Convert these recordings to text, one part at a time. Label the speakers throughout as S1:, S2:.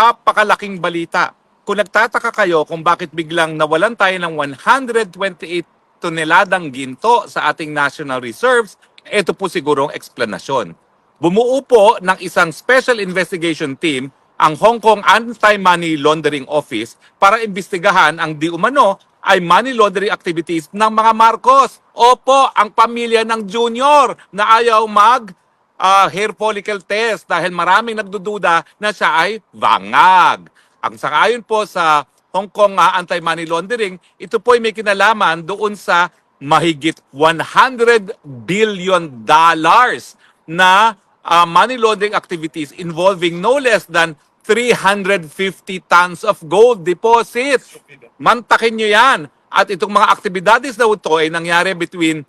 S1: napakalaking balita. Kung nagtataka kayo kung bakit biglang nawalan tayo ng 128 toneladang ginto sa ating national reserves, ito po siguro ang eksplanasyon. Bumuo po ng isang special investigation team ang Hong Kong Anti-Money Laundering Office para imbestigahan ang di umano ay money laundering activities ng mga Marcos. Opo, ang pamilya ng Junior na ayaw hair follicle test dahil maraming nagdududa na siya ay bangag. Ang sangayon po sa Hong Kong Anti-Money Laundering, ito po ay may kinalaman doon sa mahigit $100 billion na money laundering activities involving no less than 350 tons of gold deposit. Mantakin nyo yan. At itong mga aktibidades na ito ay nangyari between,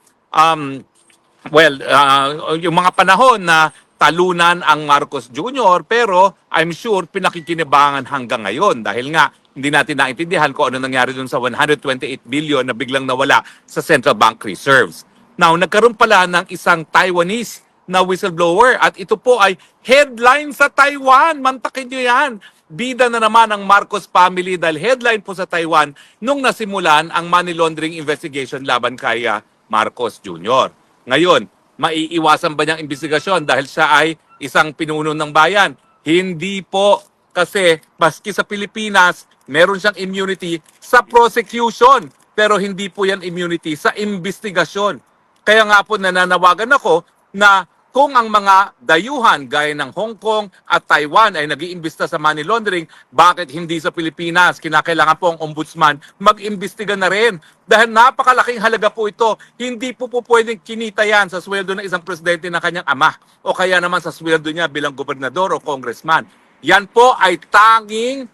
S1: yung mga panahon na talunan ang Marcos Jr. Pero I'm sure pinakikinabangan hanggang ngayon dahil nga hindi natin naintindihan kung ano nangyari dun sa 128 billion na biglang nawala sa Central Bank Reserves. Now, nagkaroon pala ng isang Taiwanese na whistleblower at ito po ay headline sa Taiwan. Mantakin nyo yan. Bida na naman ang Marcos family dahil headline po sa Taiwan nung nasimulan ang money laundering investigation laban kay Marcos Jr. Ngayon, maiiwasan ba niyang investigasyon dahil siya ay isang pinuno ng bayan? Hindi po, kasi maski sa Pilipinas, meron siyang immunity sa prosecution pero hindi po yan immunity sa investigasyon. Kaya nga po nananawagan ako na kung ang mga dayuhan gaya ng Hong Kong at Taiwan ay nag-iimbesta sa money laundering, bakit hindi sa Pilipinas? Kinakailangan po ang ombudsman mag-imbestiga na rin. Dahil napakalaking halaga po ito. Hindi po pwedeng kinita yan sa sweldo ng isang presidente na kanyang ama o kaya naman sa sweldo niya bilang gobernador o congressman. Yan po ay tanging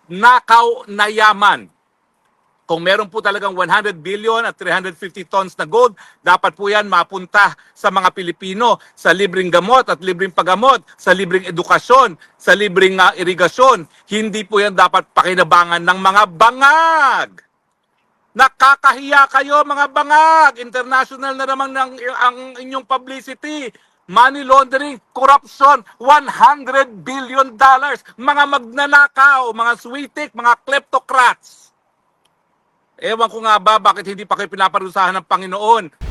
S1: nakaw na yaman. Kung meron po talagang 100 billion at 350 tons na gold, dapat po yan mapunta sa mga Pilipino sa libreng gamot at libreng paggamot, sa libreng edukasyon, sa libreng irigasyon. Hindi po yan dapat pakinabangan ng mga bangag. Nakakahiya kayo mga bangag. International na naman ang inyong publicity. Money laundering, corruption, $100 billion. Mga magnanakaw, mga switik, mga kleptocrats. Ewan ko nga ba bakit hindi pa kayo pinaparusahan ng Panginoon.